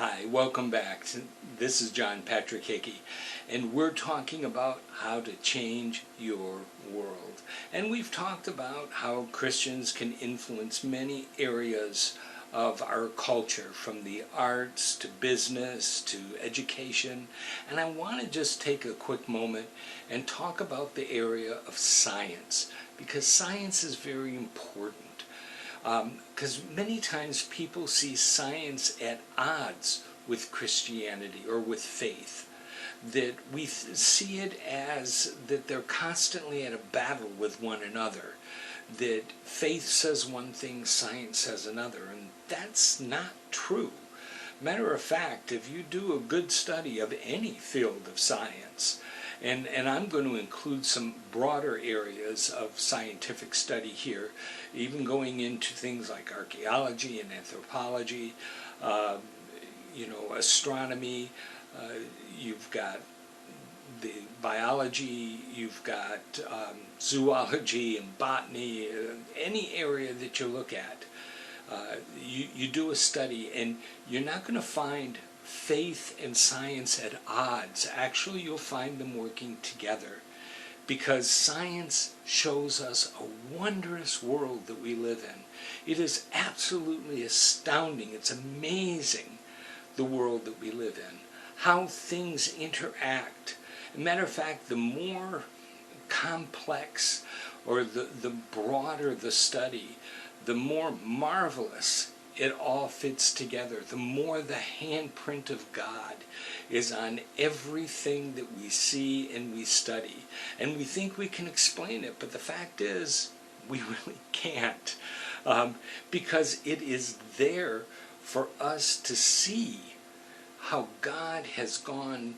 Hi, welcome back. This is John Patrick Hickey, and we're talking about how to change your world. And we've talked about how Christians can influence many areas of our culture, from the arts to business to education. And I want to just take a quick moment and talk about the area of science, because science is very important. Because many times people see science at odds with Christianity or with faith. That we see it as that they're constantly at a battle with one another. That faith says one thing, science says another, and that's not true. Matter of fact, if you do a good study of any field of science, and I'm going to include some broader areas of scientific study here, even going into things like archaeology and anthropology, astronomy, you've got the biology, you've got zoology and botany, any area that you look at. You do a study and you're not going to find faith and science at odds. Actually, you'll find them working together, because science shows us a wondrous world that we live in. It is absolutely astounding. It's amazing, the world that we live in, how things interact. As a matter of fact, the more complex or the broader the study, the more marvelous it all fits together, the more the handprint of God is on everything that we see and we study. And we think we can explain it, but the fact is, we really can't. Because it is there for us to see how God has gone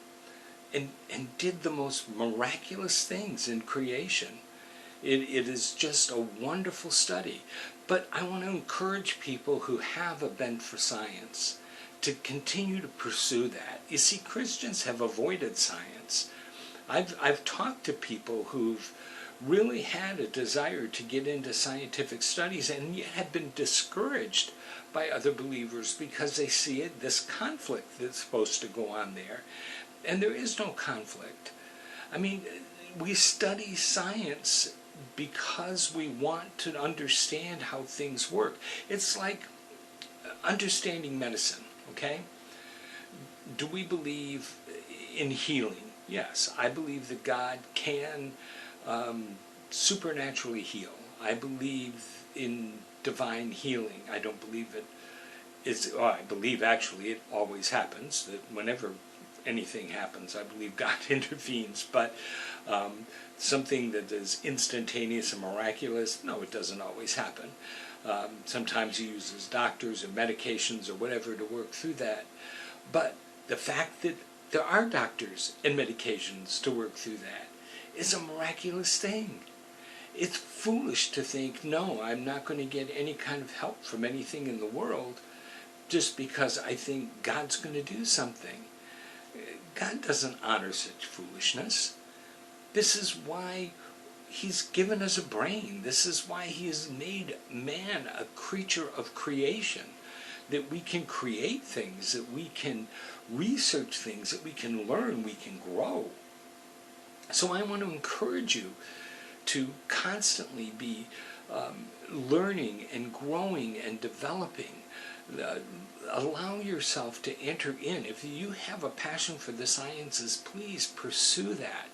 and did the most miraculous things in creation. It is just a wonderful study. But I want to encourage people who have a bent for science to continue to pursue that. You see, Christians have avoided science. I've talked to people who've really had a desire to get into scientific studies and yet have been discouraged by other believers because they see this conflict that's supposed to go on there. And there is no conflict. I mean, we study science because we want to understand how things work. It's like understanding medicine, okay? Do we believe in healing? Yes, I believe that God can supernaturally heal. I believe in divine healing. I don't believe it is, I believe actually it always happens, that whenever anything happens, I believe God intervenes, but something that is instantaneous and miraculous, no, it doesn't always happen. Sometimes he uses doctors or medications or whatever to work through that. But the fact that there are doctors and medications to work through that is a miraculous thing. It's foolish to think, no, I'm not going to get any kind of help from anything in the world just because I think God's going to do something. God doesn't honor such foolishness. This is why he's given us a brain. This is why he has made man a creature of creation, that we can create things, that we can research things, that we can learn, we can grow. So I want to encourage you to constantly be learning and growing and developing. Allow yourself to enter in. If you have a passion for the sciences, please pursue that.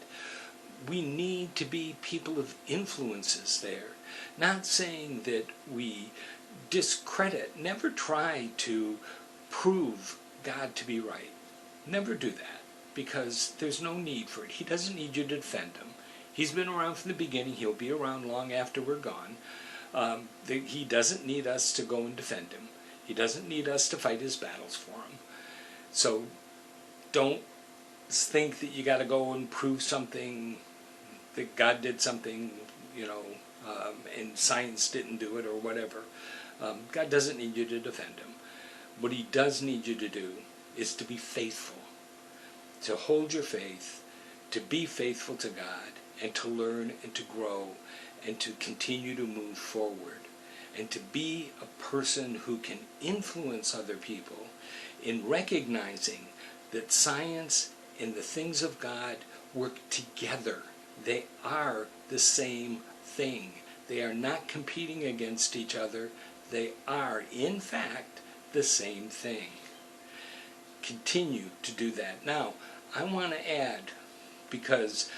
We need to be people of influences there. Not saying that we discredit, never try to prove God to be right. Never do that, because there's no need for it. He doesn't need you to defend him. He's been around from the beginning. He'll be around long after we're gone. He doesn't need us to go and defend him. He doesn't need us to fight his battles for him. So don't think that you got to go and prove something, that God did something, and science didn't do it or whatever. God doesn't need you to defend him. What he does need you to do is to be faithful, to hold your faith, to be faithful to God, and to learn and to grow and to continue to move forward. and to be a person who can influence other people in recognizing that science and the things of God work together. They are the same thing. They are not competing against each other. They are, in fact, the same thing. Continue to do that. Now, I want to add, because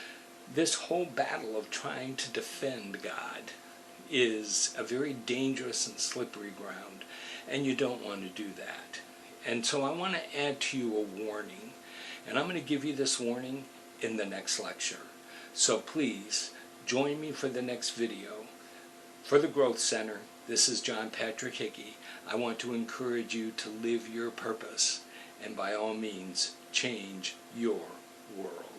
this whole battle of trying to defend God is a very dangerous and slippery ground, and you don't want to do that. And so I want to add to you a warning, and I'm going to give you this warning in the next lecture. So please, join me for the next video. For the Growth Center, this is John Patrick Hickey. I want to encourage you to live your purpose, and by all means, change your world.